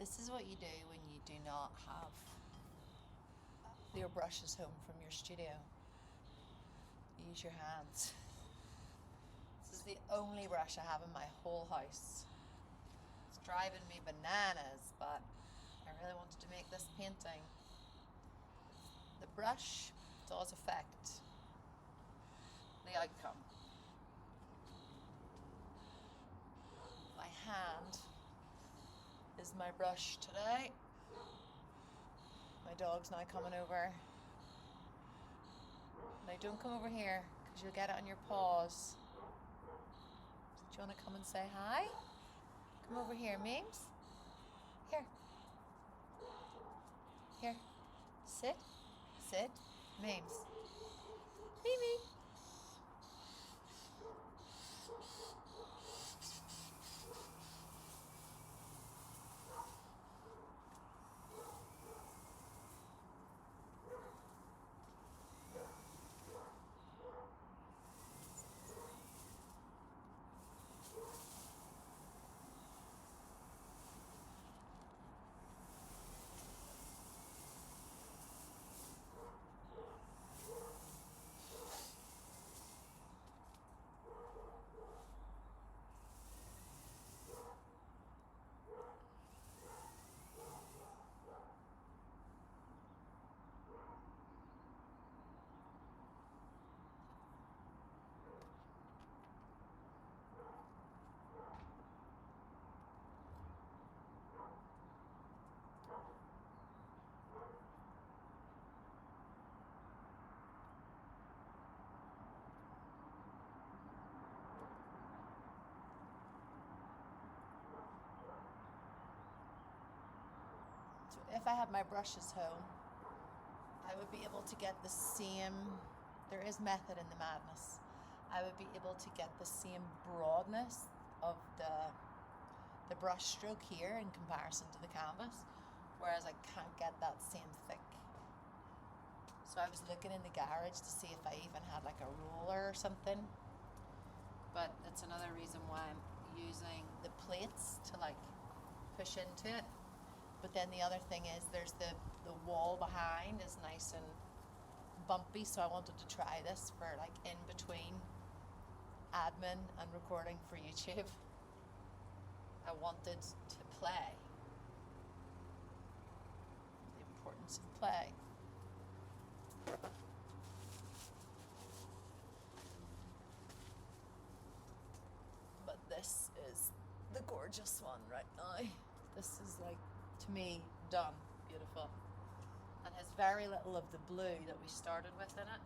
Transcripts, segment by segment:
This is what you do when you do not have your brushes home from your studio. Use your hands. This is the only brush I have in my whole house. It's driving me bananas, but I really wanted to make this painting. The brush does affect the outcome. My hand is my brush today. My dog's now coming over. Now don't come over here because you'll get it on your paws. Do you want to come and say hi? Come over here, Memes. Here. Here. Sit. Sit. Memes. Mimi. So if I had my brushes home, I would be able to get the same, there is method in the madness. I would be able to get the same broadness of the brush stroke here in comparison to the canvas, whereas I can't get that same thick. So I was looking in the garage to see if I even had like a roller or something, but that's another reason why I'm using the plates to like push into it. But then the other thing is there's the wall behind is nice and bumpy, so I wanted to try this for like in between admin and recording for YouTube. I wanted to play. The importance of play. But this is the gorgeous one right now. This is like, to me, done. Beautiful. And has very little of the blue that we started with in it.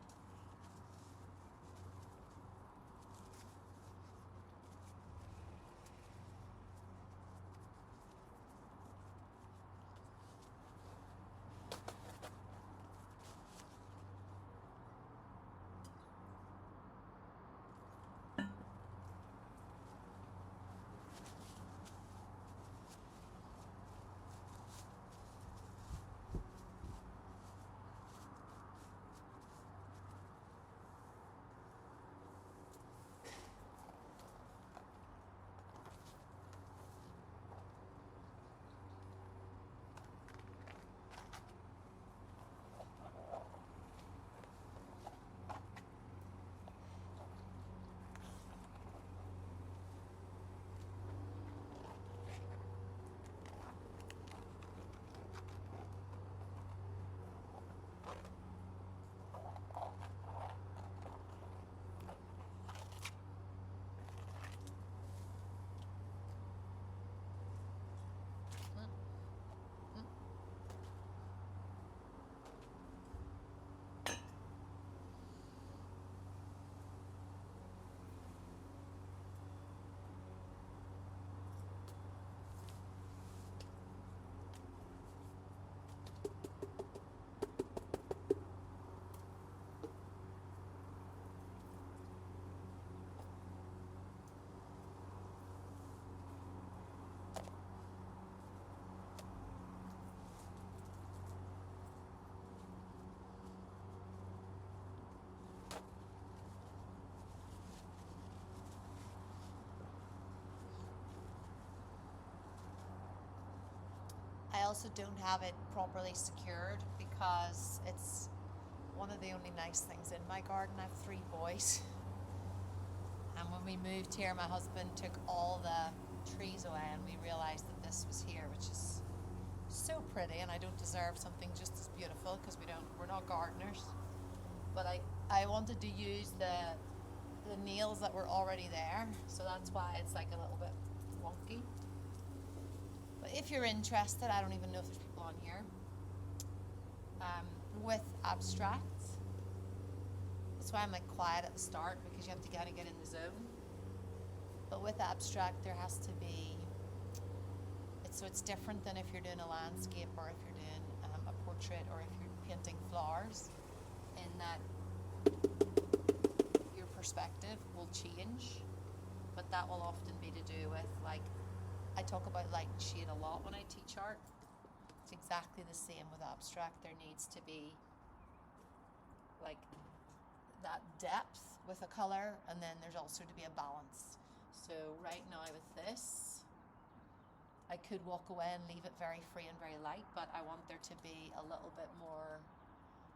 also don't have it properly secured because it's one of the only nice things in my garden. I have 3 boys. And when we moved here, my husband took all the trees away and we realized that this was here, which is so pretty, and I don't deserve something just as beautiful because we're not gardeners. But I wanted to use the nails that were already there, so that's why it's like a little bit wonky. But if you're interested, I don't even know if there's people on here, with abstracts, that's why I'm like quiet at the start, because you have to kind of get in the zone. But with abstract, there has to be, it's different than if you're doing a landscape or if you're doing a portrait or if you're painting flowers, in that your perspective will change, but that will often be to do with, like, I talk about light and shade a lot when I teach art. It's exactly the same with abstract. There needs to be like that depth with a color, and then there's also to be a balance. So right now with this, I could walk away and leave it very free and very light, but I want there to be a little bit more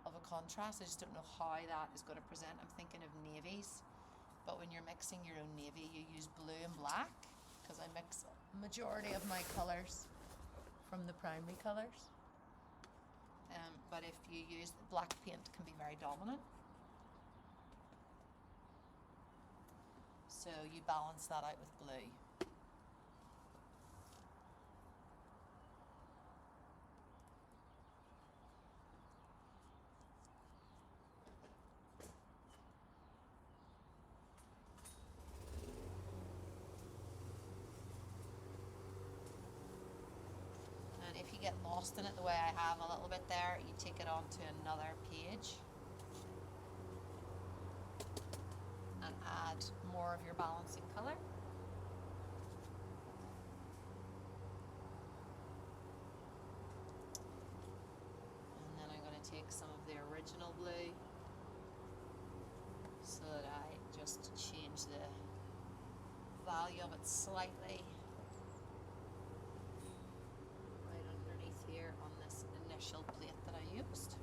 of a contrast. I just don't know how that is going to present. I'm thinking of navies, but when you're mixing your own navy, you use blue and black, because I mix a majority of my colors from the primary colors. But if you use black paint, can be very dominant. So you balance that out with blue. And if you get lost in it the way I have a little bit there, you take it onto another page and add more of your balancing color. And then I'm going to take some of the original blue so that I just change the value of it slightly right underneath here on this initial plate that I used.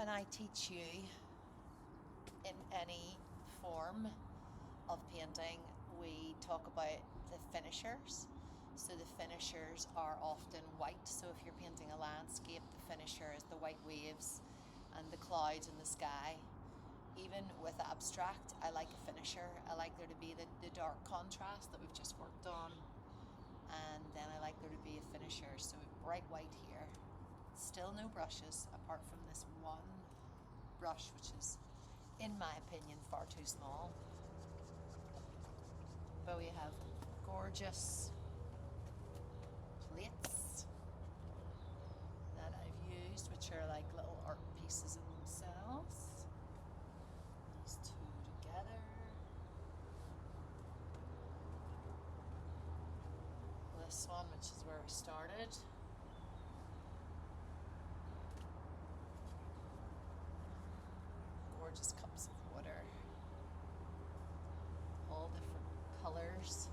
when I teach you in any form of painting, we talk about the finishers. So the finishers are often white. So if you're painting a landscape, the finisher is the white waves and the clouds in the sky. Even with abstract, I like a finisher. I like there to be the dark contrast that we've just worked on, and then I like there to be a finisher. So bright white here. Still no brushes apart from this one brush, which is, in my opinion, far too small. But we have gorgeous plates that I've used, which are like little art pieces in themselves. These two together. This one, which is where we started. Gorgeous cups of water. All different colors.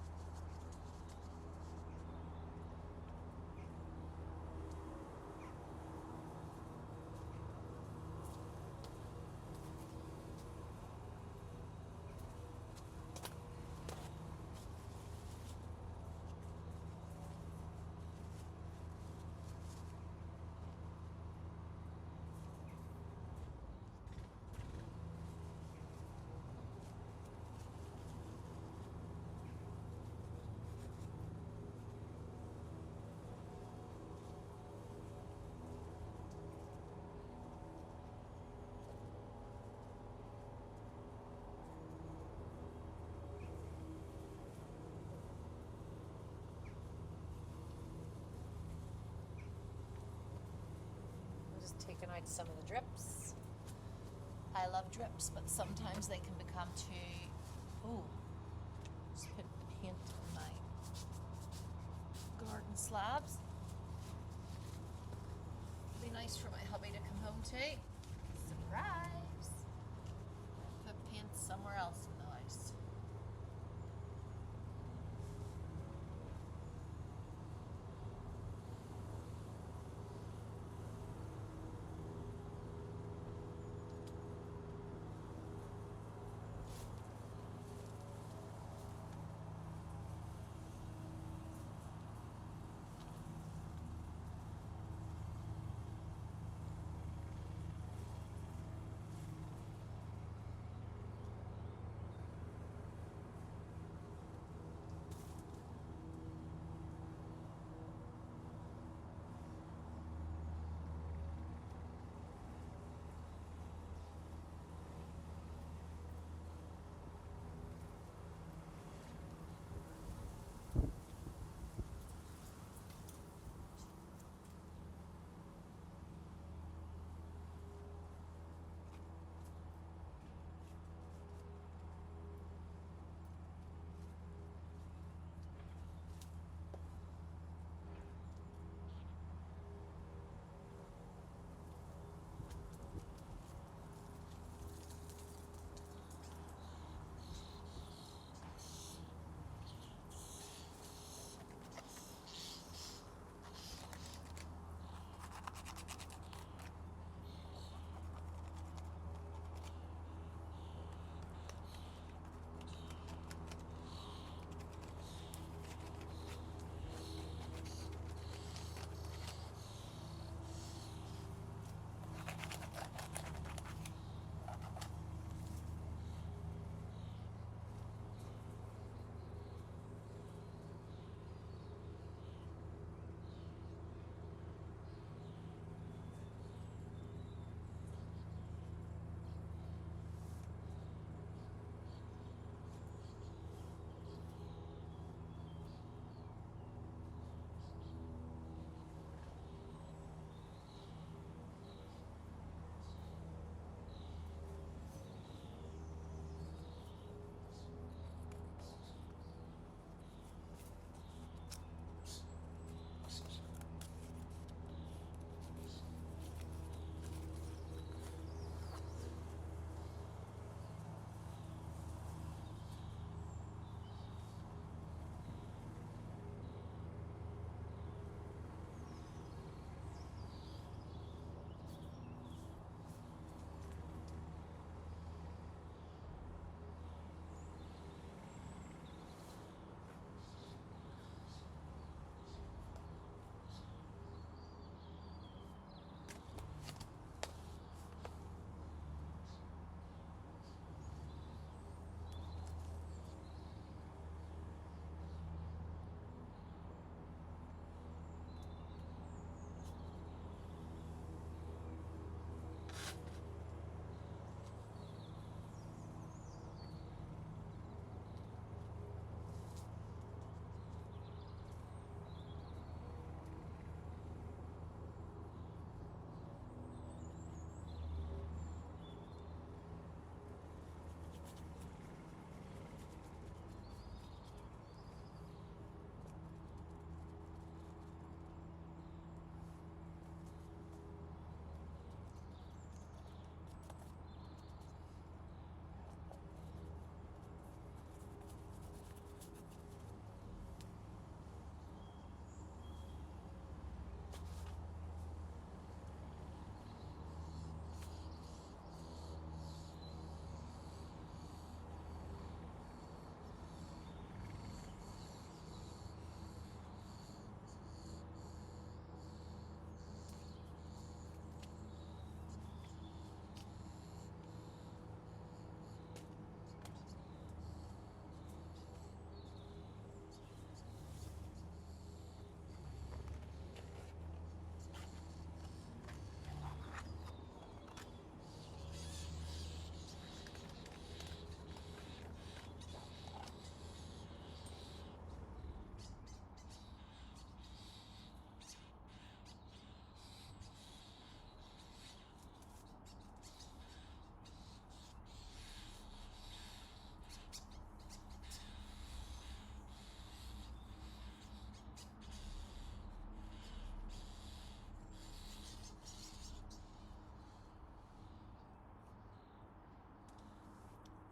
Taking out some of the drips. I love drips, but sometimes they can become too... Ooh, just put the paint on my garden slabs. It'd be nice for my hubby to come home to. Surprise! Put paint somewhere else in the house.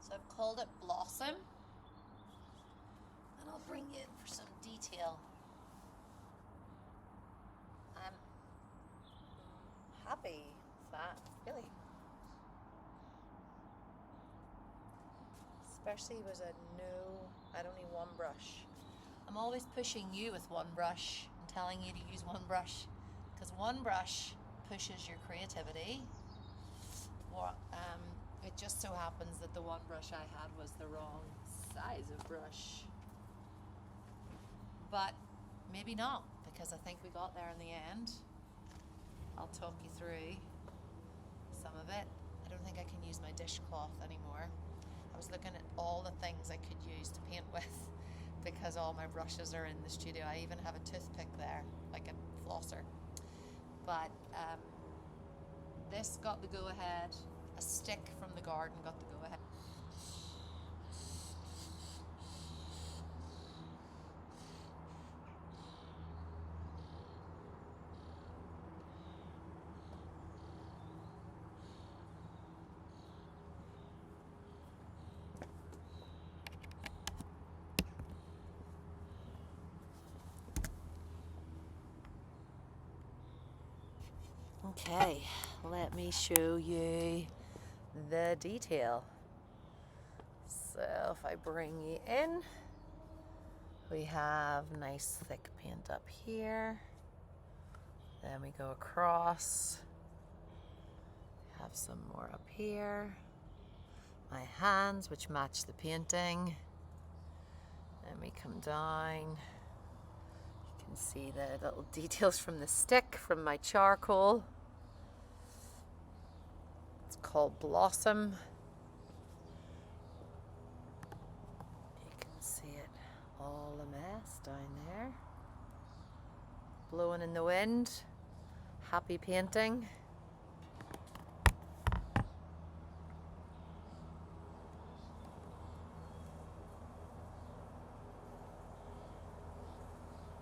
So I've called it Blossom, and I'll bring you in for some detail. I'm happy with that, really. Especially with I don't need one brush. I'm always pushing you with one brush and telling you to use one brush, because one brush pushes your creativity. It just so happens that the one brush I had was the wrong size of brush. But maybe not, because I think we got there in the end. I'll talk you through some of it. I don't think I can use my dishcloth anymore. I was looking at all the things I could use to paint with, because all my brushes are in the studio. I even have a toothpick there, like a flosser. But this got the go-ahead. A stick from the garden got the go-ahead. Okay, let me show you the detail. So if I bring you in, we have nice thick paint up here. Then we go across. Have some more up here. My hands, which match the painting. Then we come down. You can see the little details from the stick, from my charcoal. It's called Blossom. You can see it all a mess down there. Blowing in the wind. Happy painting.